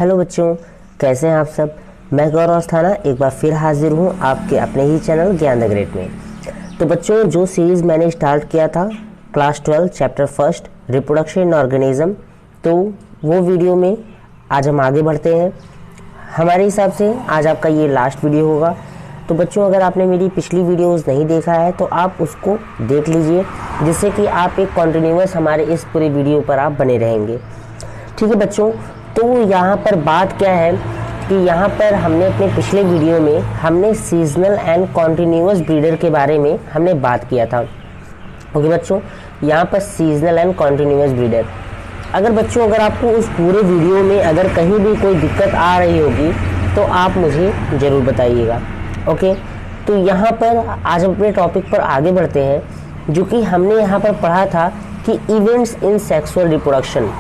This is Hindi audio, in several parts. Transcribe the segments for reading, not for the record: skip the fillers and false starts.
हेलो बच्चों, कैसे हैं आप सब। मैं गौरव अस्थाना एक बार फिर हाजिर हूं आपके अपने ही चैनल ज्ञान द ग्रेट में। तो बच्चों, जो सीरीज़ मैंने स्टार्ट किया था class 12 chapter first reproduction in organism, तो वो वीडियो में आज हम आगे बढ़ते हैं। हमारे हिसाब से आज आपका ये लास्ट वीडियो होगा। तो बच्चों, अगर आपने मेरी पिछली वीडियोस नहीं देखा है तो आप उसको देख लीजिए, जिससे कि आप एक कॉन्टिन्यूअस हमारे इस पूरे वीडियो पर आप बने रहेंगे। ठीक है बच्चों, तो यहाँ पर बात क्या है कि यहाँ पर हमने अपने पिछले वीडियो में हमने सीजनल एंड कॉन्टिन्यूअस ब्रीडर के बारे में हमने बात किया था। ओके बच्चों, यहाँ पर सीजनल एंड कॉन्टिन्यूअस ब्रीडर, अगर आपको उस पूरे वीडियो में अगर कहीं भी कोई दिक्कत आ रही होगी तो आप मुझे ज़रूर बताइएगा। ओके, तो यहाँ पर आज हम अपने टॉपिक पर आगे बढ़ते हैं, जो कि हमने यहाँ पर पढ़ा था कि इवेंट्स इन सेक्सुअल रिप्रोडक्शन,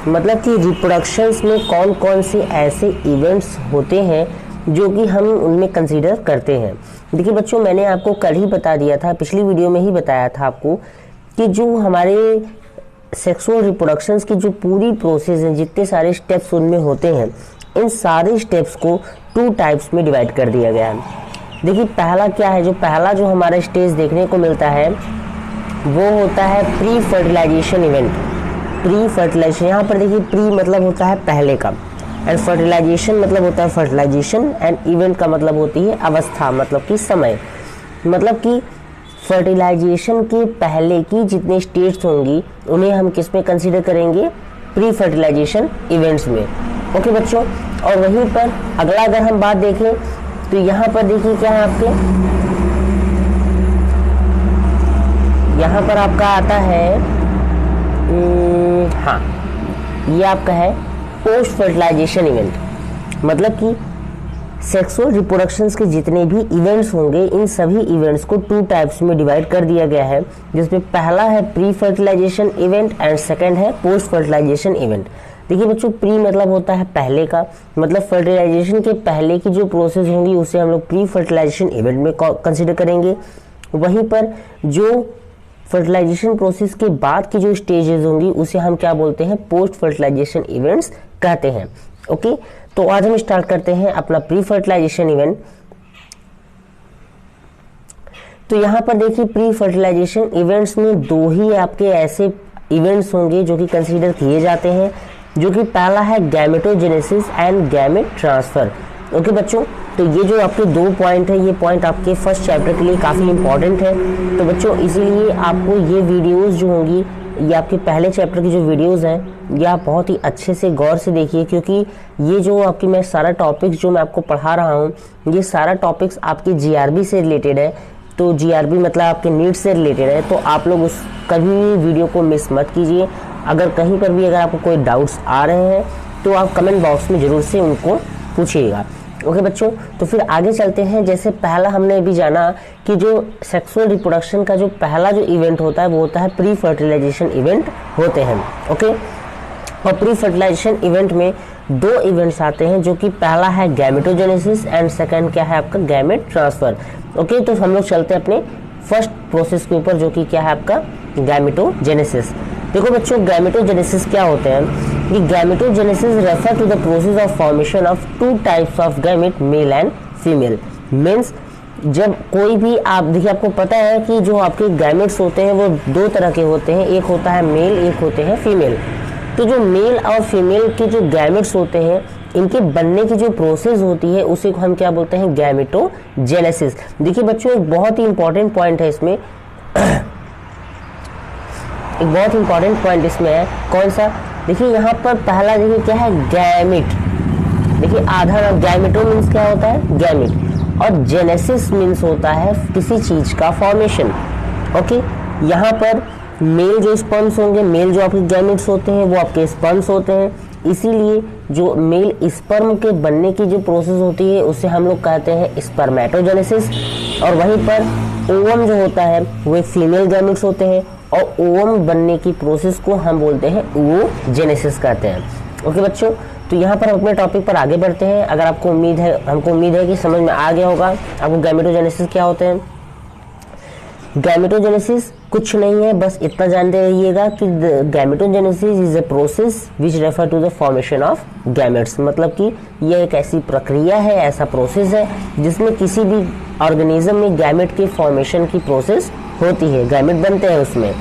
मतलब कि रिप्रोडक्शंस में कौन कौन से ऐसे इवेंट्स होते हैं जो कि हम उनमें कंसीडर करते हैं। देखिए बच्चों, मैंने आपको कल ही बता दिया था, पिछली वीडियो में ही बताया था आपको कि जो हमारे सेक्सुअल रिप्रोडक्शंस की जो पूरी प्रोसेस है, जितने सारे स्टेप्स उनमें होते हैं, इन सारे स्टेप्स को 2 टाइप्स में डिवाइड कर दिया गया है। देखिए पहला क्या है, पहला जो हमारा स्टेज देखने को मिलता है वो होता है pre fertilization event. Pre fertilization, यहाँ पर देखिए प्री मतलब होता है पहले का, एंड फर्टिलाइजेशन मतलब होता है फर्टिलाइजेशन, एंड इवेंट का मतलब होती है अवस्था, मतलब कि समय। मतलब कि फर्टिलाइजेशन के पहले की जितने स्टेट्स होंगी उन्हें हम किस में कंसीडर करेंगे, प्री फर्टिलाइजेशन इवेंट्स में। ओके बच्चों, और वहीं पर अगला अगर हम बात देखें तो यहाँ पर देखिए क्या है आपके, यहाँ पर आपका आता है हाँ, ये आपका है पोस्ट फर्टिलाइजेशन इवेंट। मतलब कि सेक्सुअल रिप्रोडक्शंस के जितने भी इवेंट्स होंगे, इन सभी इवेंट्स को 2 टाइप्स में डिवाइड कर दिया गया है, जिसमें पहला है pre fertilization event and second है पोस्ट फर्टिलाइजेशन इवेंट। देखिए बच्चों, प्री मतलब होता है पहले का, मतलब फर्टिलाइजेशन के पहले की जो प्रोसेस होंगी उसे हम लोग प्री फर्टिलाइजेशन इवेंट में कंसिडर करेंगे। वहीं पर जो फर्टिलाइजेशन प्रोसेस के बाद की जो स्टेजेस होंगी उसे हम क्या बोलते हैं, पोस्ट फर्टिलाइजेशन इवेंट्स कहते हैं। ओके, तो आज हम स्टार्ट करते हैं अपना प्री फर्टिलाइजेशन इवेंट। तो यहाँ पर देखिए प्री फर्टिलाइजेशन इवेंट्स में 2 ही आपके ऐसे इवेंट्स होंगे जो कि कंसीडर किए जाते हैं, जो कि पहला है gametogenesis and gamete transfer. Okay बच्चों, तो ये जो आपके 2 पॉइंट है, ये पॉइंट आपके फर्स्ट चैप्टर के लिए काफ़ी इंपॉर्टेंट है। तो बच्चों, इसीलिए आपको ये वीडियोस जो होंगी, ये आपके पहले चैप्टर की जो वीडियोस हैं, ये आप बहुत ही अच्छे से गौर से देखिए, क्योंकि ये जो आपकी मैं सारा टॉपिक्स जो मैं आपको पढ़ा रहा हूँ, ये सारा टॉपिक्स आपके जीआरबी से रिलेटेड है। तो जीआरबी मतलब आपके नीट से रिलेटेड है, तो आप लोग उस कभी भी वीडियो को मिस मत कीजिए। अगर कहीं पर भी अगर आपको कोई डाउट्स आ रहे हैं तो आप कमेंट बॉक्स में ज़रूर से उनको पूछिएगा। ओके बच्चों, तो फिर आगे चलते हैं। जैसे पहला हमने अभी जाना कि जो सेक्सुअल रिप्रोडक्शन का जो पहला जो इवेंट होता है वो होता है प्री फर्टिलाइजेशन इवेंट होते हैं। ओके, और प्री फर्टिलाइजेशन इवेंट में 2 इवेंट्स आते हैं, जो कि पहला है गैमेटोजेनेसिस एंड सेकंड क्या है आपका, गैमेट ट्रांसफर। ओके, तो हम लोग चलते हैं अपने फर्स्ट प्रोसेस के ऊपर, जो कि क्या है आपका गैमेटोजेनेसिस। देखो बच्चों, गैमेटोजेनेसिस क्या होते हैं कि gametogenesis refer to the process of formation of 2 types of gamete, male and female. Means जब कोई भी, आप देखिए आपको पता है कि जो आपके गैमेट्स होते हैं वो 2 तरह के होते हैं, एक होता है मेल, एक होते हैं फीमेल। तो जो मेल और फीमेल के जो गैमेट्स होते हैं, इनके बनने की जो प्रोसेस होती है उसे हम क्या बोलते हैं, गैमेटोजेनेसिस। देखिए बच्चों, एक बहुत ही इंपॉर्टेंट पॉइंट है इसमें एक बहुत इंपॉर्टेंट पॉइंट इसमें है, कौन सा, देखिए यहाँ पर पहला देखिए क्या है, गैमेट। देखिए आधा गैमेटो मीन्स क्या होता है, गैमेट, और जेनेसिस मीन्स होता है किसी चीज का फॉर्मेशन। ओके, यहाँ पर मेल जो स्पर्म्स होंगे, मेल जो आपके गैमेट्स होते हैं वो आपके स्पर्म्स होते हैं, इसीलिए जो मेल स्पर्म के बनने की जो प्रोसेस होती है उसे हम लोग कहते हैं स्पर्मेटोजेनेसिस। और वहीं पर ओवम जो होता है वो एक फीमेल गैमेट्स होते हैं, और ओवम बनने की प्रोसेस को हम बोलते हैं ओवोजेनेसिस कहते हैं। ओके बच्चों, तो यहाँ पर हम अपने टॉपिक पर आगे बढ़ते हैं। अगर आपको हमको उम्मीद है कि समझ में आ गया होगा आपको गैमेटोजेनेसिस क्या होते हैं। गैमेटोजेनेसिस कुछ नहीं है, बस इतना जानते रहिएगा कि gametogenesis is a process which refer to the formation of gametes. मतलब कि यह एक ऐसी प्रक्रिया है, ऐसा प्रोसेस है जिसमें किसी भी ऑर्गेनिज्म में गैमेट के फॉर्मेशन की प्रोसेस होती है, गैमेट बनते हैं उसमें।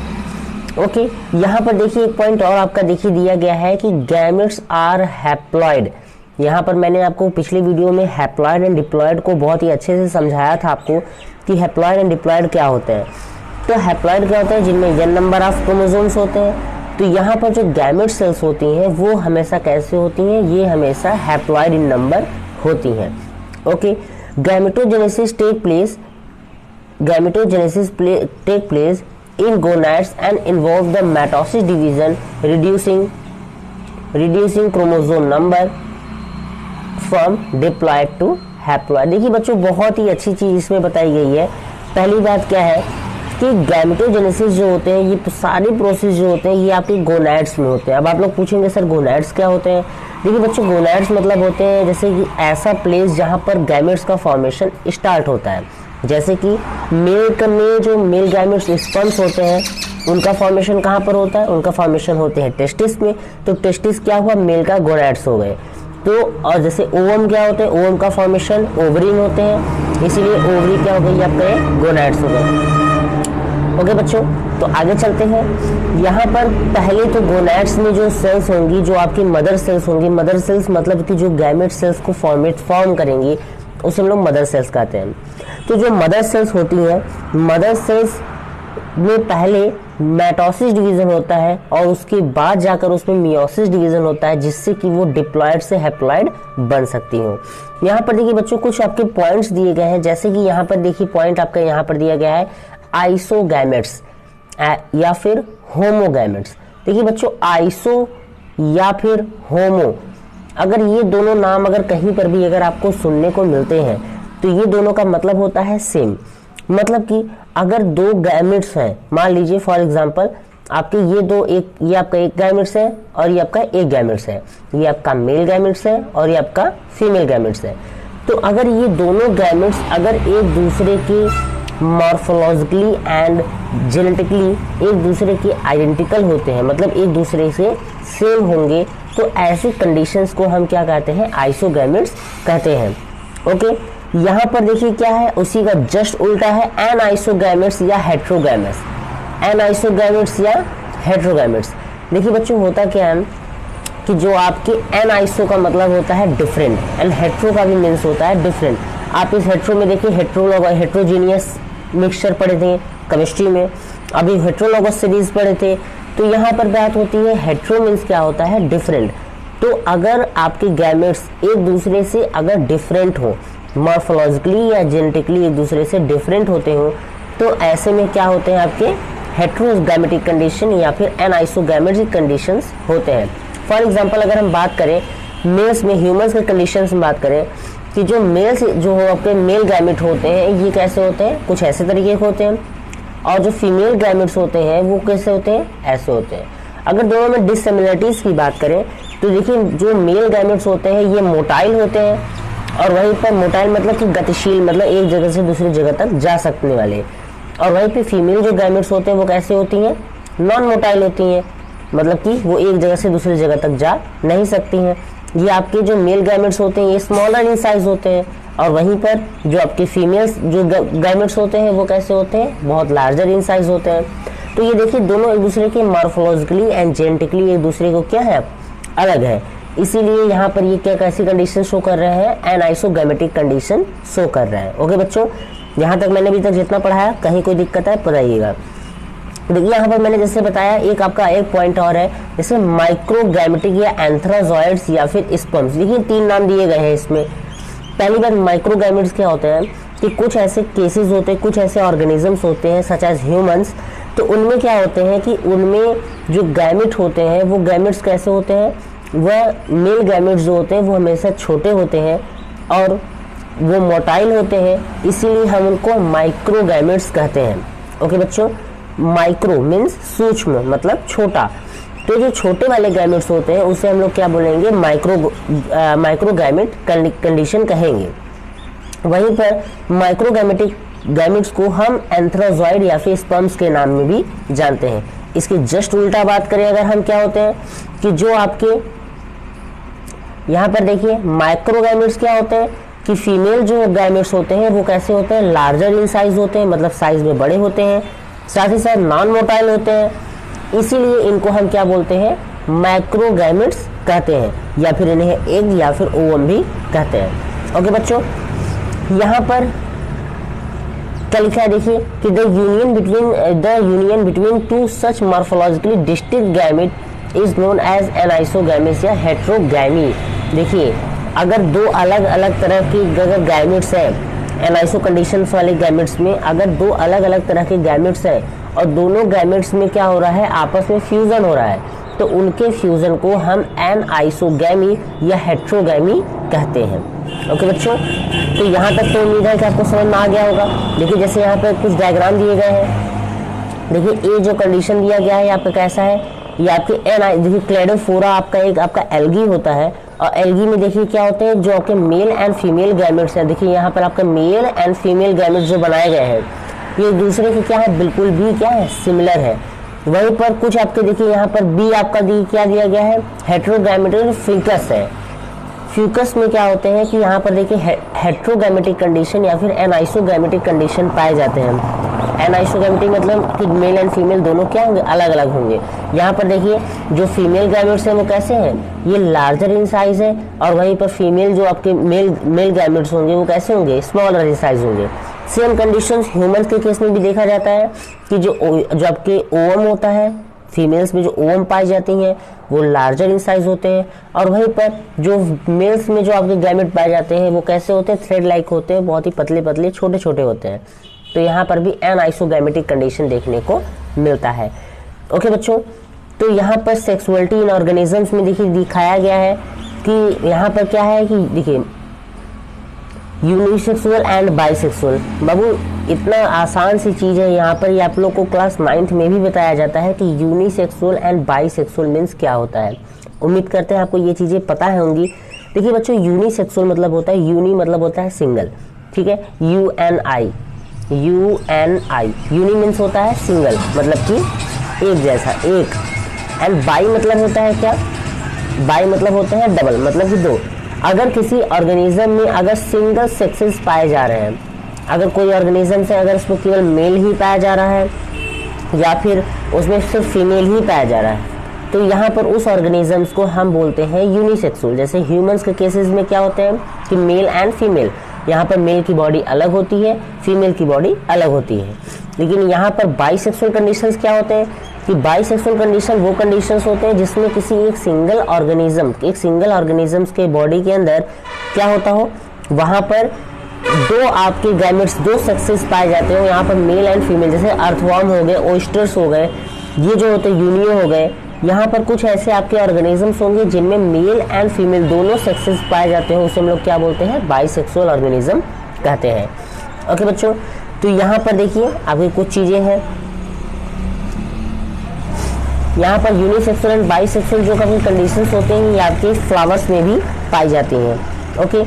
ओके, यहाँ पर देखिए एक पॉइंट और आपका देखिए दिया गया है कि गैमेट्स आर हैप्लॉइड। यहाँ पर मैंने आपको पिछले वीडियो में हैप्लॉइड एंड डिप्लॉइड को बहुत ही अच्छे से समझाया था आपको कि हैप्लॉइड एंड डिप्लॉइड क्या होते हैं। तो हैप्लॉइड क्या होता है, जिनमें n नंबर ऑफ क्रोमोसोम्स होते हैं। तो यहाँ पर जो गैमेट सेल्स होती हैं वो हमेशा कैसे होती हैं, ये हमेशा हैप्लॉइड इन नंबर होती हैं। Okay, gametogenesis take place in gonads and involve the mitosis division, reducing chromosome number from diploid to haploid। देखिए बच्चों, बहुत ही अच्छी चीज इसमें बताई गई है। पहली बात क्या है कि गैमेटोजेनेसिस जो होते हैं, ये सारे प्रोसेस जो होते हैं ये आपके गोनाड्स में होते हैं। अब आप लोग पूछेंगे सर गोनाड्स क्या होते हैं। देखिए बच्चों, गोनाड्स मतलब होते हैं जैसे कि ऐसा प्लेस जहाँ पर गैमेट्स का फॉर्मेशन स्टार्ट होता है। जैसे कि मेल में जो मेल गैमेट्स स्पर्म्स होते हैं उनका फॉर्मेशन कहाँ पर होता है, उनका फॉर्मेशन होते हैं टेस्टिस में। तो टेस्टिस क्या हुआ, मेल का गोनाड्स हो गए। तो और जैसे ओवम क्या होते हैं, ओवम का फॉर्मेशन ओवरी में होते हैं, इसीलिए ओवरी क्या हो गई आपके गोनाड्स हो गए। ओके बच्चों, तो आगे चलते हैं। यहाँ पर पहले तो गोनाड्स में जो सेल्स होंगी, जो आपकी मदर सेल्स होंगी, मदर सेल्स मतलब कि जो गैमेट सेल्स को फॉर्म करेंगी उसे हम लोग मदर सेल्स कहते हैं। तो जो मदर सेल्स होती हैं, मदर सेल्स में पहले माइटोसिस डिवीजन होता है और उसके बाद जाकर उसमें मियोसिस डिवीजन होता है, जिससे कि वो डिप्लॉइड से हैप्लॉइड बन सकती हो। यहाँ पर देखिए बच्चों, कुछ आपके पॉइंट्स दिए गए हैं। जैसे कि यहाँ पर देखिए पॉइंट आपका यहाँ पर दिया गया है आइसोगैमेट्स या फिर होमोगैमेट्स। देखिए बच्चों, आइसो या फिर होमो, अगर ये दोनों नाम अगर कहीं पर भी अगर आपको सुनने को मिलते हैं तो ये दोनों का मतलब होता है सेम। मतलब कि अगर दो गैमेट्स हैं, मान लीजिए फॉर एग्जांपल आपके ये आपका एक गैमेट्स है और ये आपका एक गैमेट्स है, ये आपका मेल गैमेट्स है और ये आपका फीमेल गैमेट्स है। तो अगर ये दोनों गैमेट्स अगर एक दूसरे की मॉर्फोलॉजिकली एंड जेनेटिकली एक दूसरे के आइडेंटिकल होते हैं, मतलब एक दूसरे से सेम होंगे, तो ऐसी कंडीशंस को हम क्या कहते हैं, आइसोगैमेट्स कहते हैं। ओके, यहाँ पर देखिए क्या है, उसी का जस्ट उल्टा है एनाइसोगैमेट्स या हेट्रोगैमेट्स। एनाइसोगैमेट्स या हेट्रोगैमेट्स। देखिए बच्चों, होता क्या है कि जो आपके एनाइसो का मतलब होता है डिफरेंट एंड हेट्रो का भी मीन्स होता है डिफरेंट। आप इस हेट्रो में देखिए हेट्रोजीनियस मिक्सचर पढ़े थे केमिस्ट्री में, अभी हेट्रोलॉगस सीरीज पढ़े थे। तो यहाँ पर बात होती है हेट्रो मीन्स क्या होता है, डिफरेंट। तो अगर आपके गैमेट्स एक दूसरे से अगर डिफरेंट हो, मॉर्फोलॉजिकली या जेनेटिकली एक दूसरे से डिफरेंट होते हो, तो ऐसे में क्या होते हैं आपके हेट्रोगैमेटिक कंडीशन या फिर एनाइसोगैमेटिक कंडीशंस होते हैं। फॉर एग्जांपल अगर हम बात करें मेल्स में, ह्यूमंस के कंडीशंस में बात करें कि जो मेल्स जो आपके मेल गैमेट होते हैं ये कैसे होते हैं, कुछ ऐसे तरीके के होते हैं, और जो फीमेल गैमेट्स होते हैं वो कैसे होते हैं, ऐसे होते हैं। अगर दोनों में डिससिमिलरिटीज की बात करें तो देखिए जो मेल गैमेट्स होते हैं ये मोटाइल होते हैं, और वहीं पर मोटाइल मतलब कि गतिशील, मतलब एक जगह से दूसरी जगह तक जा सकने वाले। और वहीं पे फीमेल जो गैमेट्स होते हैं वो कैसे होती हैं, नॉन मोटाइल होती हैं, मतलब कि वो एक जगह से दूसरी जगह तक जा नहीं सकती हैं। ये आपके जो मेल गैमेट्स होते हैं ये स्मॉलर इन साइज होते हैं, और वहीं पर जो आपके फीमेल्स जो गैमेट्स होते हैं वो कैसे होते हैं, बहुत लार्जर इन साइज होते हैं। तो ये देखिए दोनों एक दूसरे के मॉर्फोलॉजिकली एंड जेनेटिकली एक दूसरे को क्या है, अलग है। इसीलिए यहाँ पर ये क्या कैसी कंडीशन शो कर रहे हैं, एनाइसोगैमेटिक कंडीशन शो कर रहे हैं। ओके बच्चों, यहाँ तक मैंने अभी तक जितना पढ़ाया, कहीं कोई दिक्कत है बताइएगा। देखिए यहाँ पर मैंने जैसे बताया एक आपका एक पॉइंट और है, जैसे माइक्रोगैमेटिक या एंथ्राजॉइड्स या फिर स्पर्म्स। देखिए 3 नाम दिए गए हैं इसमें। पहली बात माइक्रोगैमेट्स क्या होते हैं कि कुछ ऐसे केसेस होते हैं, कुछ ऐसे ऑर्गेनिजम्स होते हैं सच एज ह्यूमंस, तो उनमें क्या होते हैं कि उनमें जो गैमेट होते हैं वो गैमेट्स कैसे होते हैं, वह मेल गैमेट्स जो होते हैं वो हमेशा छोटे होते हैं और वो मोटाइल होते हैं, इसीलिए हम उनको माइक्रोगैमेट्स कहते हैं। ओके बच्चों, माइक्रो मीन्स सूक्ष्म मतलब छोटा, तो जो छोटे वाले गैमेट्स होते हैं उसे हम लोग क्या बोलेंगे, माइक्रोगैमेट कंडीशन कहेंगे। वहीं पर माइक्रोगैमेटिक गैमेट्स को हम एंथ्रोजॉइड या फिर स्पर्म्स के नाम में भी जानते हैं। इसके जस्ट उल्टा बात करें अगर हम, क्या होते हैं कि जो आपके यहाँ पर देखिए माइक्रोगैमेट्स क्या होते हैं कि फीमेल जो गैमेट्स होते हैं वो कैसे होते हैं, लार्जर इन साइज होते हैं, मतलब साइज में बड़े होते हैं, साथ ही साथ नॉन मोटाइल होते हैं, इसीलिए इनको हम क्या बोलते हैं, माइक्रोगैमेट्स कहते हैं, या फिर इन्हें एग या फिर ओवम भी कहते हैं। ओके बच्चों, यहाँ पर क्या लिखा है देखिए कि the union between two such morphologically distinct gamete is known as anisogametes या हेट्रोगैमी। देखिए अगर दो अलग अलग तरह की अगर गैमेट्स हैं, एनाइसो कंडीशंस वाले गैमेट्स में अगर दो अलग अलग तरह के गैमेट्स हैं और दोनों गैमेट्स में क्या हो रहा है, आपस में फ्यूजन हो रहा है, तो उनके फ्यूजन को हम एनाइसोगैमी या हेट्रोगैमी कहते हैं। ओके बच्चों, तो यहाँ तक तो उम्मीद है कि आपको समझ में आ गया होगा। देखिए जैसे यहाँ पे कुछ डायग्राम दिए गए हैं, देखिए ये जो कंडीशन दिया गया है आपका कैसा है, ये आपके देखिए क्लेडोफोरा आपका एक आपका एल्गी होता है, और एल्गी में देखिए क्या होते हैं, जो आपके मेल एंड फीमेल गैमेट्स हैं, देखिए यहाँ पर आपका मेल एंड फीमेल गैमेट्स जो बनाए गए हैं ये एक दूसरे के क्या है, बिल्कुल भी क्या है, सिमिलर है। वहीं पर कुछ आपके देखिए यहाँ पर बी आपका क्या दिया गया है, हेट्रोगैमेटिक फिकस है। फ्यूकस में क्या होते हैं कि यहाँ पर देखिए हेट्रोगैमेटिक कंडीशन या फिर एनाइसोगैमेटिक कंडीशन पाए जाते हैं। एनाइसोगैमेटिक मतलब कि मेल एंड फीमेल दोनों क्या होंगे, अलग अलग होंगे। यहाँ पर देखिए जो फीमेल गैमेट्स हैं वो कैसे हैं, ये लार्जर इन साइज है, और वहीं पर फीमेल जो आपके मेल गैमेट्स होंगे वो कैसे होंगे, स्मॉलर इन साइज होंगे। सेम कंडीशंस ह्यूमंस के केस में भी देखा जाता है कि जो आपके ओवम होता है, फीमेल्स में जो ओवम पाई जाती हैं वो लार्जर इन साइज होते हैं, और वहीं पर जो मेल्स में जो आपके गैमेट पाए जाते हैं वो कैसे होते हैं, थ्रेड लाइक होते हैं, बहुत ही पतले पतले छोटे छोटे होते हैं। तो यहाँ पर भी एनाइसोगैमेटिक कंडीशन देखने को मिलता है। ओके बच्चों, तो यहाँ पर सेक्सुअलिटी इन ऑर्गेनिजम्स में देखिए दिखाया गया है कि यहाँ पर क्या है कि देखिए यूनिसेक्सुअल एंड बाइसेक्सुअल। बाबू इतना आसान सी चीज़ है, यहाँ पर ये आप लोग को क्लास 9th में भी बताया जाता है कि यूनिसेक्सुअल एंड बाइसेक्सुअल मीन्स क्या होता है। उम्मीद करते हैं आपको ये चीज़ें पता होंगी। देखिए बच्चों, यूनिसेक्सुअल मतलब होता है, यूनी मतलब होता है सिंगल, ठीक है, UNI, यूनी मीन्स होता है सिंगल, मतलब कि एक जैसा, एक। एंड बाई मतलब होता है क्या, बाई मतलब होता है डबल, मतलब कि दो। अगर किसी ऑर्गेनिज्म में अगर सिंगल सेक्सेस पाए जा रहे हैं, अगर कोई ऑर्गेनिज्म से अगर उसमें केवल मेल ही पाया जा रहा है या फिर उसमें सिर्फ फीमेल ही पाया जा रहा है, तो यहाँ पर उस ऑर्गेनिजम्स को हम बोलते हैं यूनिसेक्सुअल। जैसे ह्यूमंस के केसेस में क्या होते हैं कि मेल एंड फीमेल, यहाँ पर मेल की बॉडी अलग होती है, फीमेल की बॉडी अलग होती है। लेकिन यहाँ पर बाइसेक्सुअल कंडीशंस क्या होते हैं कि बाइसेक्सुअल कंडीशन वो कंडीशंस होते हैं जिसमें किसी एक सिंगल ऑर्गेनिज्म के बॉडी के अंदर क्या होता हो, वहाँ पर दो आपके गैमेट्स, दो सेक्सेस पाए जाते हो, यहाँ पर मेल एंड फीमेल। जैसे अर्थवर्म हो गए, ओयस्टर्स हो गए, ये जो होते हैं यूनियो हो गए। यहाँ पर कुछ ऐसे आपके ऑर्गेनिजम्स होंगे जिनमें मेल एंड फीमेल दोनों सेक्सेस पाए जाते हैं, उसे हम लोग क्या बोलते हैं, बाइसेक्सुअल ऑर्गेनिज्म कहते हैं। ओके बच्चों, तो यहाँ पर देखिए आपकी कुछ चीजें हैं, यहाँ पर यूनिसेक्सुअल एंड बाइसेक्सुअल जो काफी कंडीशंस होते हैं ये आपके फ्लावर्स में भी पाई जाती हैं। ओके,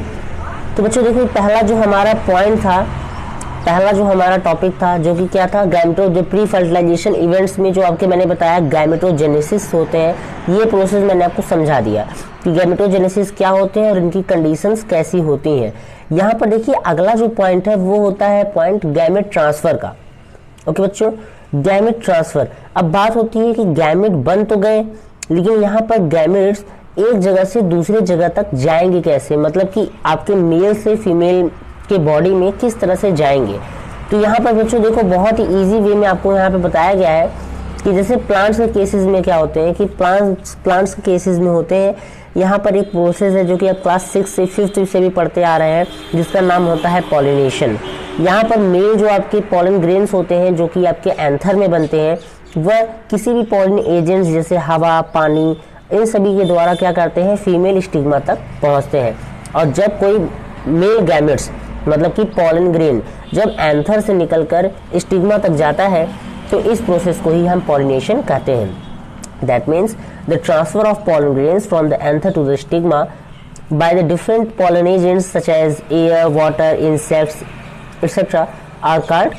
तो बच्चों देखिए पहला जो हमारा पॉइंट था, पहला जो हमारा टॉपिक था जो कि क्या था, गैमेटो जो प्री फर्टिलाइजेशन इवेंट्स में जो आपके मैंने बताया गैमेटोजेनेसिस होते हैं, ये प्रोसेस मैंने आपको समझा दिया कि गैमेटोजेनेसिस क्या होते हैं और इनकी कंडीशंस कैसी होती हैं। यहाँ पर देखिए अगला जो पॉइंट है वो होता है पॉइंट गैमेट ट्रांसफर का। ओके बच्चों, गैमेट ट्रांसफर। अब बात होती है कि गैमेट बन तो गए, लेकिन यहाँ पर गैमेट्स एक जगह से दूसरे जगह तक जाएंगे कैसे, मतलब कि आपके मेल से फीमेल के बॉडी में किस तरह से जाएंगे। तो यहाँ पर बच्चों देखो बहुत ही इजी वे में आपको यहाँ पे बताया गया है कि जैसे प्लांट्स के केसेस में क्या होते हैं कि प्लांट्स के केसेस में होते हैं, यहाँ पर एक प्रोसेस है जो कि आप क्लास 6 से 5th से भी पढ़ते आ रहे हैं, जिसका नाम होता है पॉलिनेशन। यहाँ पर मेल जो आपके पॉलन ग्रेन्स होते हैं जो कि आपके एंथर में बनते हैं, वह किसी भी पॉलन एजेंट्स जैसे हवा, पानी, इन सभी के द्वारा क्या करते हैं, फीमेल स्टिग्मा तक पहुँचते हैं। और जब कोई मेल गैमेट्स मतलब कि पॉलन ग्रेन जब एंथर से निकलकर स्टिग्मा तक जाता है तो इस प्रोसेस को ही हम पॉलिनेशन कहते हैं। That means the transfer of pollen grains from the anther to the stigma by the different pollen agents such as air, water, insects, etc. Orchard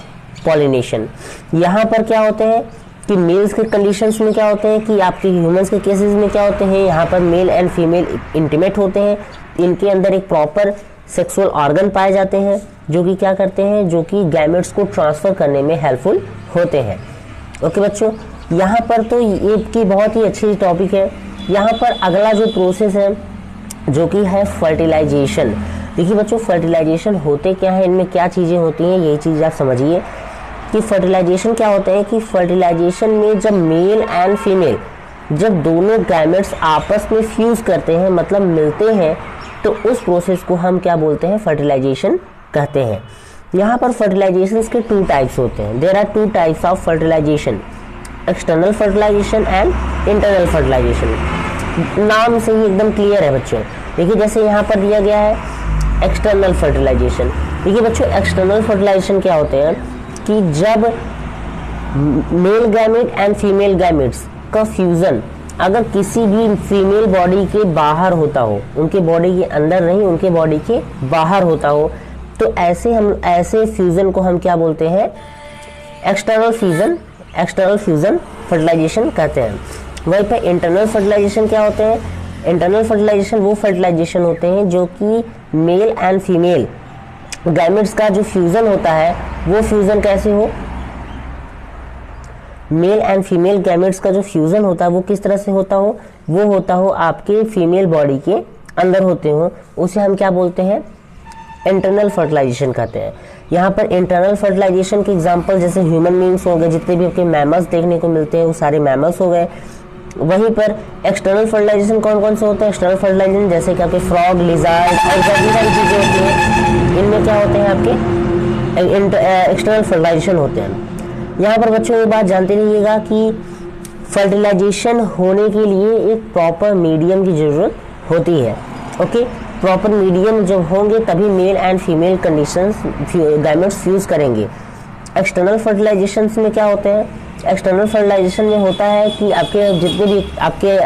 pollination. यहाँ पर क्या होते हैं कि मेल्स के कंडीशंस में क्या होते हैं कि आपके ह्यूमंस के केसेस में क्या होते हैं, यहाँ पर मेल एंड फीमेल इंटीमेट होते हैं, इनके अंदर एक प्रॉपर सेक्सुअल ऑर्गन पाए जाते हैं जो कि क्या करते हैं, जो कि गैमेट्स को ट्रांसफर करने में हेल्पफुल होते हैं। ओके बच्चों, यहाँ पर तो ये की बहुत ही अच्छी टॉपिक है। यहाँ पर अगला जो प्रोसेस है जो कि है फर्टिलाइजेशन। देखिए बच्चों, फर्टिलाइजेशन होते क्या है, इनमें क्या चीज़ें होती हैं, यही चीज़ आप समझिए कि फर्टिलाइजेशन क्या होता है कि फर्टिलाइजेशन में जब मेल एंड फीमेल जब दोनों गैमेट्स आपस में फ्यूज करते हैं, मतलब मिलते हैं, तो उस प्रोसेस को हम क्या बोलते हैं, फर्टिलाइजेशन कहते हैं। यहाँ पर फर्टिलाइजेशन के 2 टाइप्स होते हैं। There are 2 types of fertilization, external fertilization and internal fertilization. नाम से ही एकदम क्लियर है बच्चों। देखिए जैसे यहाँ पर दिया गया है एक्सटर्नल फर्टिलाइजेशन। देखिए बच्चों, एक्सटर्नल फर्टिलाइजेशन क्या होते हैं कि जब male gamete and female gametes का फ्यूजन अगर किसी भी फीमेल बॉडी के बाहर होता हो, उनके बॉडी के अंदर नहीं, उनके बॉडी के बाहर होता हो, तो ऐसे फ्यूजन को हम क्या बोलते हैं, एक्सटर्नल फ्यूजन फर्टिलाइजेशन कहते हैं। वहीं पर इंटरनल फर्टिलाइजेशन क्या होते हैं, इंटरनल फर्टिलाइजेशन वो फर्टिलाइजेशन होते हैं जो कि मेल एंड फीमेल गैमेट्स का जो फ्यूजन होता है, वो फ्यूजन कैसे हो, मेल एंड फीमेल गैमेट्स का जो फ्यूजन होता है वो किस तरह से होता हो, वो होता हो आपके फीमेल बॉडी के अंदर होते हो, उसे हम क्या बोलते हैं, इंटरनल फर्टिलाइजेशन कहते हैं। यहाँ पर इंटरनल फर्टिलाइजेशन के एग्जांपल जैसे ह्यूमन बींग्स हो गए, जितने भी आपके मैमल्स देखने को मिलते हैं वो सारे मैमल्स हो गए। वहीं पर एक्सटर्नल फर्टिलाइजेशन कौन कौन से होते हैं, एक्सटर्नल फर्टिलाइजेशन जैसे कि आपके फ्रॉग, लिजार्ड और सारी चीजें होती हैं, इनमें क्या होते हैं आपके एक्सटर्नल फर्टिलाइजेशन होते हैं। यहाँ पर बच्चों ये बात जानते रहिएगा कि फर्टिलाइजेशन होने के लिए एक प्रॉपर मीडियम की जरूरत होती है। ओके, प्रॉपर मीडियम जब होंगे तभी mail and female conditions gametes fuse करेंगे। एक्सटर्नल फर्टिलाइजेशन में क्या होते हैं, एक्सटर्नल फर्टिलाइजेशन में होता है कि आपके जितने भी आपके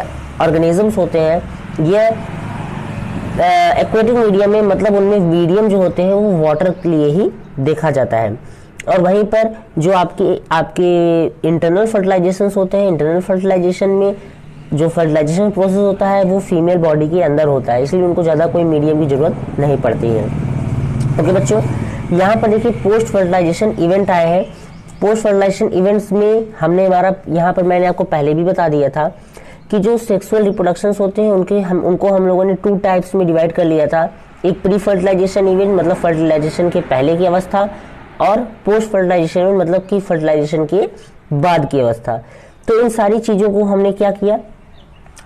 ऑर्गेनिजम्स होते हैं ये एक्वेटिक मीडियम में, मतलब उनमें मीडियम जो होते हैं वो वाटर के लिए ही देखा जाता है। और वहीं पर जो आपके इंटरनल फर्टिलाइजेशन होते हैं, इंटरनल फर्टिलाइजेशन में जो फर्टिलाइजेशन प्रोसेस होता है वो फीमेल बॉडी के अंदर होता है, इसलिए उनको ज़्यादा कोई मीडियम की जरूरत नहीं पड़ती है। ओके बच्चों, यहाँ पर देखिए पोस्ट फर्टिलाइजेशन इवेंट आए हैं। पोस्ट फर्टिलाइजेशन इवेंट्स में हमने यहाँ पर मैंने आपको पहले भी बता दिया था कि जो सेक्सुअल रिप्रोडक्शंस होते हैं उनको हम लोगों ने 2 टाइप्स में डिवाइड कर लिया था। एक प्री फर्टिलाइजेशन इवेंट मतलब फर्टिलाइजेशन के पहले की अवस्था, और पोस्ट फर्टिलाइजेशन मतलब कि फर्टिलाइजेशन के बाद की अवस्था। तो इन सारी चीज़ों को हमने क्या किया,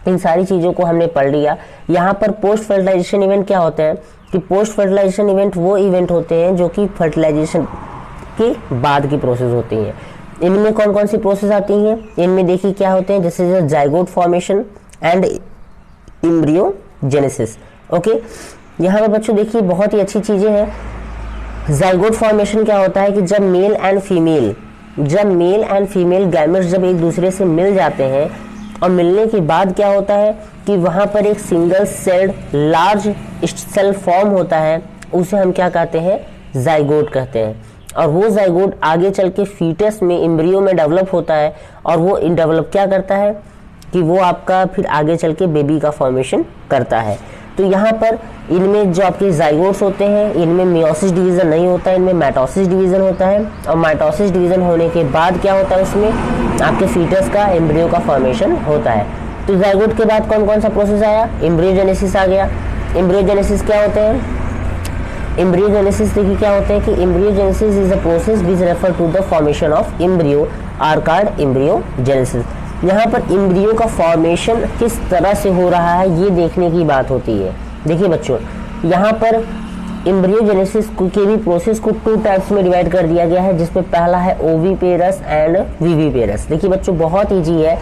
इन सारी चीज़ों को हमने पढ़ लिया। यहाँ पर पोस्ट फर्टिलाइजेशन इवेंट क्या होते हैं कि पोस्ट फर्टिलाइजेशन इवेंट वो इवेंट होते हैं जो कि फर्टिलाइजेशन के बाद की प्रोसेस होती हैं। इनमें कौन कौन सी प्रोसेस आती हैं, इनमें देखिए क्या होते हैं, जैसे zygote formation and embryogenesis. Okay, यहाँ पर बच्चों देखिए बहुत ही अच्छी चीज़ें हैं। जाइगोट फॉर्मेशन क्या होता है कि जब मेल एंड फीमेल गैमेट्स जब एक दूसरे से मिल जाते हैं और मिलने के बाद क्या होता है कि वहाँ पर एक single celled large cell form होता है, उसे हम क्या कहते हैं, जाइगोट कहते हैं। और वो जाइगोट आगे चल के फीटस में, एम्ब्रियो में डेवलप होता है, और वो डेवलप क्या करता है कि वो आपका फिर आगे चल के बेबी का फॉर्मेशन करता है। तो यहाँ पर इनमें जो आपके जाइगोट्स होते हैं इनमें मियोसिस डिवीजन नहीं होता है, इनमें माइटोसिस डिवीजन होता है। और माइटोसिस डिवीजन होने के बाद क्या होता है, उसमें आपके फीटस का, एम्ब्रियो का फॉर्मेशन होता है। तो जाइगोट के बाद कौन कौन सा प्रोसेस आया, एम्ब्रियोजेनेसिस आ गया। एम्ब्रियोजेनेसिस क्या होते हैं, एम्ब्रियोजेनेसिस देखिए क्या होते हैं कि embryogenesis is a process which refer to the formation of embryo are called embryogenesis. यहाँ पर एम्ब्रियो का फॉर्मेशन किस तरह से हो रहा है ये देखने की बात होती है। देखिए बच्चों, यहाँ पर एम्ब्रियोजेनेसिस के भी प्रोसेस को 2 टाइप्स में डिवाइड कर दिया गया है, जिसमें पहला है ओवीपेरस एंड विविपेरस। देखिए बच्चों बहुत ईजी है।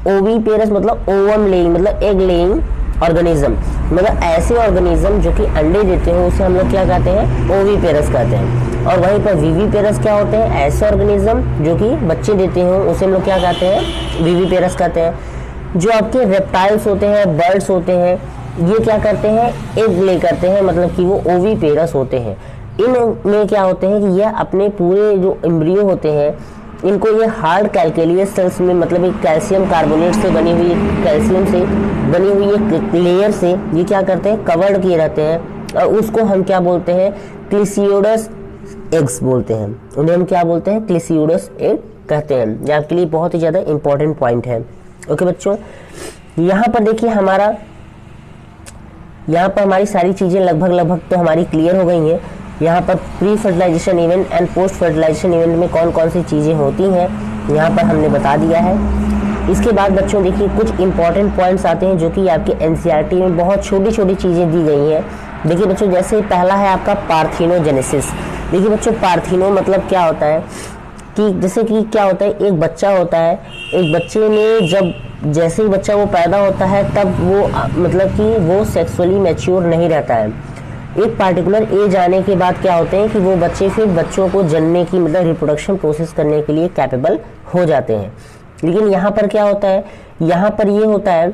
ओवीपेरस मतलब ओवम लेइंग, मतलब एग लेइंग ऑर्गेनिज्म, मतलब ऐसे ऑर्गेनिज्म जो कि अंडे देते हैं उसे हम लोग क्या कहते हैं, ओवीपेरस कहते हैं। और वहीं पर विविपेरस क्या होते हैं, ऐसे ऑर्गेनिज्म जो कि बच्चे देते हैं उसे हम लोग क्या कहते हैं, विविपेरस कहते हैं। जो आपके रेप्टाइल्स होते हैं, बर्ड्स होते हैं, ये क्या करते हैं, एग ले करते हैं, मतलब कि वो ओवीपेरस होते हैं। इनमें क्या होते हैं कि यह अपने पूरे जो एम्ब्रियो होते हैं इनको ये हार्ड कैल्कुलियस सेल्स में, मतलब एक कैल्शियम कार्बोनेट से बनी हुई, कैल्शियम से बनी हुई एक लेयर से ये क्या करते हैं, कवर्ड किए रहते हैं। और उसको हम क्या बोलते हैं, क्लिसियोडस एग्स बोलते हैं। उन्हें हम क्या बोलते हैं, क्लिसियोडस एग कहते हैं। ये आपके लिए बहुत ही ज़्यादा इंपॉर्टेंट पॉइंट है। ओके बच्चों, यहाँ पर देखिए यहाँ पर हमारी सारी चीज़ें लगभग तो हमारी क्लियर हो गई हैं। यहाँ पर pre fertilization event and post fertilization event में कौन कौन सी चीज़ें होती हैं यहाँ पर हमने बता दिया है। इसके बाद बच्चों देखिए कुछ इंपॉर्टेंट पॉइंट्स आते हैं जो कि आपके एनसीईआरटी में बहुत छोटी छोटी चीज़ें दी गई हैं। देखिए बच्चों, जैसे पहला है आपका पार्थिनोजेनेसिस। देखिए बच्चों, पार्थिनो मतलब क्या होता है कि जैसे कि क्या होता है, एक बच्चा होता है, एक बच्चे में जब जैसे ही बच्चा वो पैदा होता है तब वो मतलब कि वो सेक्सुअली मैच्योर नहीं रहता है। एक पार्टिकुलर एज आने के बाद क्या होते हैं कि वो बच्चे फिर बच्चों को जनने की, मतलब रिप्रोडक्शन प्रोसेस करने के लिए कैपेबल हो जाते हैं। लेकिन यहाँ पर क्या होता है, यहाँ पर ये होता है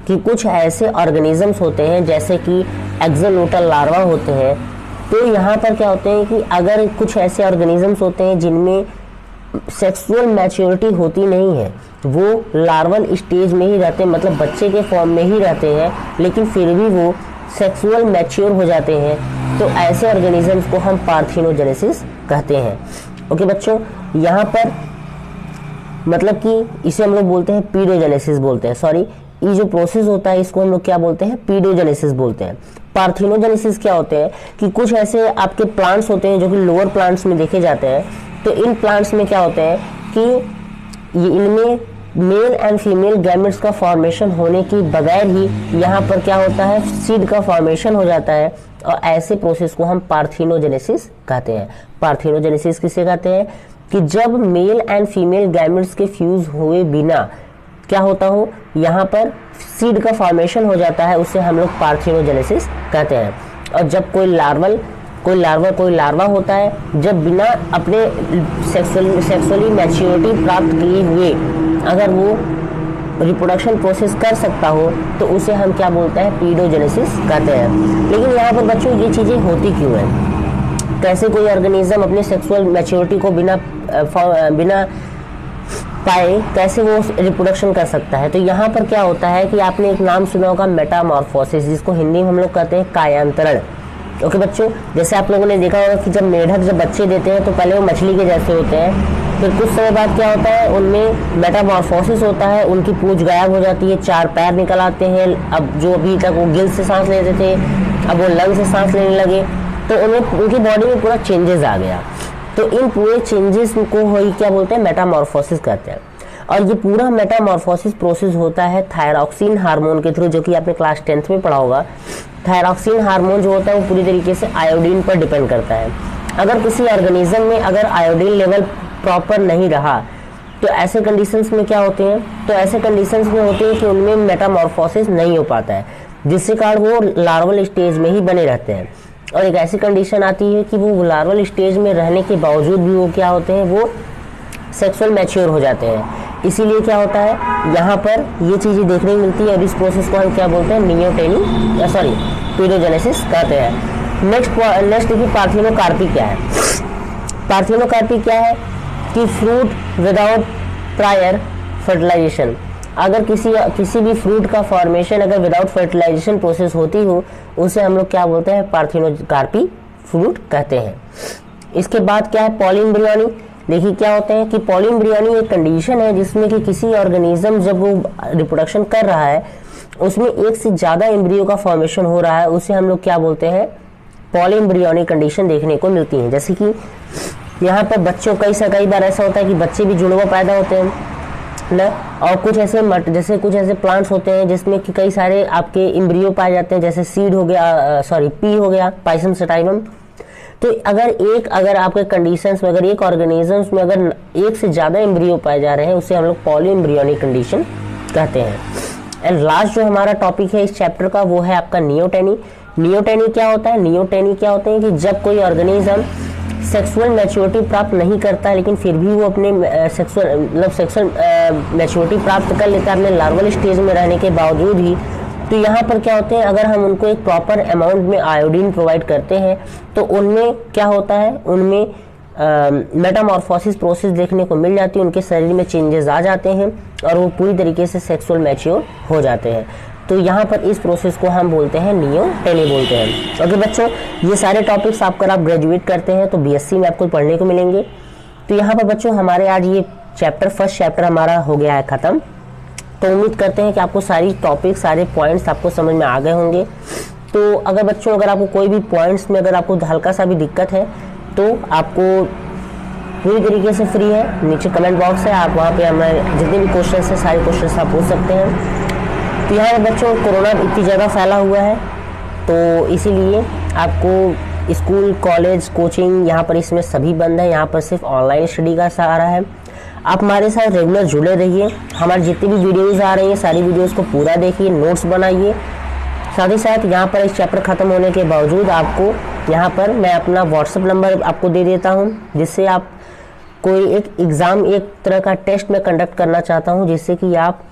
कि कुछ ऐसे ऑर्गेनिजम्स होते हैं जैसे कि एक्सोलोटल लार्वा होते हैं। तो यहाँ पर क्या होते हैं कि अगर कुछ ऐसे ऑर्गेनिजम्स होते हैं जिनमें सेक्सुअल मैच्योरिटी होती नहीं है, वो लार्वल स्टेज में ही रहते हैं, मतलब बच्चे के फॉर्म में ही रहते हैं, लेकिन फिर भी वो सेक्सुअल मैच्योर हो जाते हैं, तो ऐसे ऑर्गेनिजम्स को हम पार्थिनोजेनेसिस कहते हैं। ओके बच्चों, यहाँ पर मतलब कि इसे हम लोग बोलते हैं पीडोजेनेसिस बोलते हैं, सॉरी, ये जो प्रोसेस होता है इसको हम लोग क्या बोलते हैं, पीडोजेनेसिस बोलते हैं। पार्थिनोजेनेसिस क्या होते हैं कि कुछ ऐसे आपके प्लांट्स होते हैं जो कि लोअर प्लांट्स में देखे जाते हैं। तो इन प्लांट्स में क्या होते हैं कि ये इनमें मेल एंड फीमेल गैमेट्स का फॉर्मेशन होने की बगैर ही यहाँ पर क्या होता है, सीड का फॉर्मेशन हो जाता है, और ऐसे प्रोसेस को हम पार्थिनोजेनेसिस कहते हैं। पार्थिनोजेनेसिस किसे कहते हैं कि जब मेल एंड फीमेल गैमेट्स के फ्यूज हुए बिना क्या होता हो, यहाँ पर सीड का फॉर्मेशन हो जाता है, उससे हम लोग पार्थिनोजेनेसिस कहते हैं। और जब कोई लार्वा होता है, जब बिना अपने सेक्सुअली मैच्योरिटी प्राप्त किए हुए अगर वो रिप्रोडक्शन प्रोसेस कर सकता हो, तो उसे हम क्या बोलते हैं, पीडोजेनेसिस कहते हैं। लेकिन यहाँ पर बच्चों ये चीज़ें होती क्यों हैं, कैसे कोई ऑर्गेनिज्म अपने सेक्सुअल मैच्योरिटी को बिना पाए कैसे वो रिप्रोडक्शन कर सकता है। तो यहाँ पर क्या होता है कि आपने एक नाम सुना होगा मेटामॉर्फोसिस, जिसको हिंदी में हम लोग कहते हैं कायांतरण। ओके बच्चों, जैसे आप लोगों ने देखा होगा कि जब मेढक जब बच्चे देते हैं तो पहले वो मछली के जैसे होते हैं, फिर कुछ समय बाद क्या होता है, उनमें मेटामॉर्फोसिस होता है, उनकी पूंछ गायब हो जाती है, 4 पैर निकल आते हैं। अब जो अभी तक वो गिल से सांस लेते थे, अब वो लंग से सांस लेने लगे, तो उनकी बॉडी में पूरा चेंजेस आ गया। तो इन पूरे चेंजेस को ही क्या बोलते हैं, मेटामॉर्फोसिस कहते हैं। और ये पूरा मेटामॉर्फोसिस प्रोसेस होता है थायरॉक्सिन हार्मोन के थ्रू, जो कि आपने क्लास 10th में पढ़ा होगा। थायरॉक्सिन हार्मोन जो होता है वो पूरी तरीके से आयोडीन पर डिपेंड करता है। अगर किसी ऑर्गेनिज्म में अगर आयोडीन लेवल प्रॉपर नहीं रहा, तो ऐसे कंडीशंस में क्या होते हैं, तो ऐसे कंडीशंस में होते हैं कि उनमें मेटामॉर्फोसिस नहीं हो पाता है, जिससे कारण वो लार्वल स्टेज में ही बने रहते हैं। और एक ऐसी कंडीशन आती है कि वो लार्वल स्टेज में रहने के बावजूद भी वो क्या होते हैं, वो सेक्सुअल मैच्योर हो जाते हैं। इसीलिए क्या होता है, यहाँ पर ये चीज़ें देखने को मिलती है, और इस प्रोसेस को हम क्या बोलते हैं, पीडोजेनेसिस कहते हैं। नेक्स्ट देखिए पार्थिनोकार्पी क्या है। पार्थिनोकार्पी क्या है कि फ्रूट विदाउट प्रायर फर्टिलाइजेशन, अगर किसी भी फ्रूट का फॉर्मेशन अगर विदाउट फर्टिलाइजेशन प्रोसेस होती हो, उसे हम लोग क्या बोलते हैं, पार्थिनोकार्पी फ्रूट कहते हैं। इसके बाद क्या है, पॉलिम्ब्रियोनी। देखिए क्या होते हैं कि पॉलिम्ब्रियोनी एक कंडीशन है जिसमें कि किसी ऑर्गेनिज्म जब वो रिप्रोडक्शन कर रहा है, उसमें एक से ज़्यादा एम्ब्रियो का फॉर्मेशन हो रहा है, उसे हम लोग क्या बोलते हैं, पॉलिम्ब्रियोनी कंडीशन देखने को मिलती है। जैसे कि यहाँ पर बच्चों कई बार ऐसा होता है कि बच्चे भी जुड़वा पैदा होते हैं ना, और कुछ ऐसे प्लांट्स होते हैं जिसमें कि कई सारे आपके एम्ब्रियो पाए जाते हैं, जैसे सीड हो गया, पी हो गया, पाइसम सटाइवम। तो अगर आपके कंडीशंस में अगर एक ऑर्गेनिजम्स में अगर एक से ज़्यादा एम्ब्रियो पाए जा रहे हैं, उसे हम लोग पॉलीएम्ब्रियोनिक कंडीशन कहते हैं। एंड लास्ट जो हमारा टॉपिक है इस चैप्टर का, वो है आपका नियोटेनी। नियोटेनी क्या होता है, नियोटेनी क्या होते हैं कि जब कोई ऑर्गेनिज्म सेक्सुअल मैच्योरिटी प्राप्त नहीं करता है, लेकिन फिर भी वो अपने सेक्सुअल मैच्योरिटी प्राप्त कर लेता है अपने लार्वल स्टेज में रहने के बावजूद ही, तो यहाँ पर क्या होते हैं, अगर हम उनको एक प्रॉपर अमाउंट में आयोडीन प्रोवाइड करते हैं तो उनमें क्या होता है, उनमें मेटामॉर्फोसिस प्रोसेस देखने को मिल जाती है, उनके शरीर में चेंजेस आ जाते हैं और वो पूरी तरीके से सेक्सुअल मैच्योर हो जाते हैं। तो यहाँ पर इस प्रोसेस को हम बोलते हैं नियोटेली बोलते हैं। ओके बच्चों, ये सारे टॉपिक्स अगर आप ग्रेजुएट करते हैं तो बीएससी में आपको पढ़ने को मिलेंगे। तो यहाँ पर बच्चों हमारे आज ये फर्स्ट चैप्टर हमारा हो गया है ख़त्म। तो उम्मीद करते हैं कि आपको सारी टॉपिक, सारे पॉइंट्स आपको समझ में आ गए होंगे। तो अगर बच्चों अगर आपको कोई भी पॉइंट्स में अगर आपको हल्का सा भी दिक्कत है तो आपको पूरी तरीके से फ्री है, नीचे कमेंट बॉक्स है, आप वहाँ पे हमारे जितने भी क्वेश्चन हैं सारे क्वेश्चन आप पूछ सकते हैं। तो यहाँ पर बच्चों कोरोना इतनी ज़्यादा फैला हुआ है तो इसीलिए आपको स्कूल, कॉलेज, कोचिंग यहाँ पर इसमें सभी बंद है। यहाँ पर सिर्फ ऑनलाइन स्टडी का सहारा है। आप हमारे साथ रेगुलर जुड़े रहिए, हमारी जितनी भी वीडियोज़ आ रही हैं सारी वीडियोज़ को पूरा देखिए, नोट्स बनाइए। साथ ही साथ यहाँ पर इस चैप्टर ख़त्म होने के बावजूद आपको यहाँ पर मैं अपना व्हाट्सएप नंबर आपको दे देता हूँ, जिससे आप कोई एक एग्ज़ाम, एक तरह का टेस्ट में कंडक्ट करना चाहता हूँ, जिससे कि आप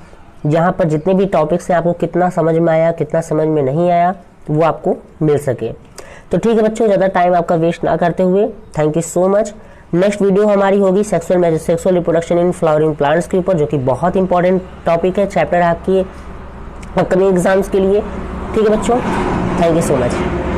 यहाँ पर जितने भी टॉपिक्स हैं आपको कितना समझ में आया, कितना समझ में नहीं आया, वो आपको मिल सके। तो ठीक है बच्चों, ज़्यादा टाइम आपका वेस्ट ना करते हुए thank you so much. Next video हमारी होगी sexual reproduction in flowering plants के ऊपर, जो कि बहुत इंपॉर्टेंट टॉपिक है, चैप्टर आपकी अपकमिंग एग्जाम्स के लिए। ठीक है बच्चों, थैंक यू सो मच।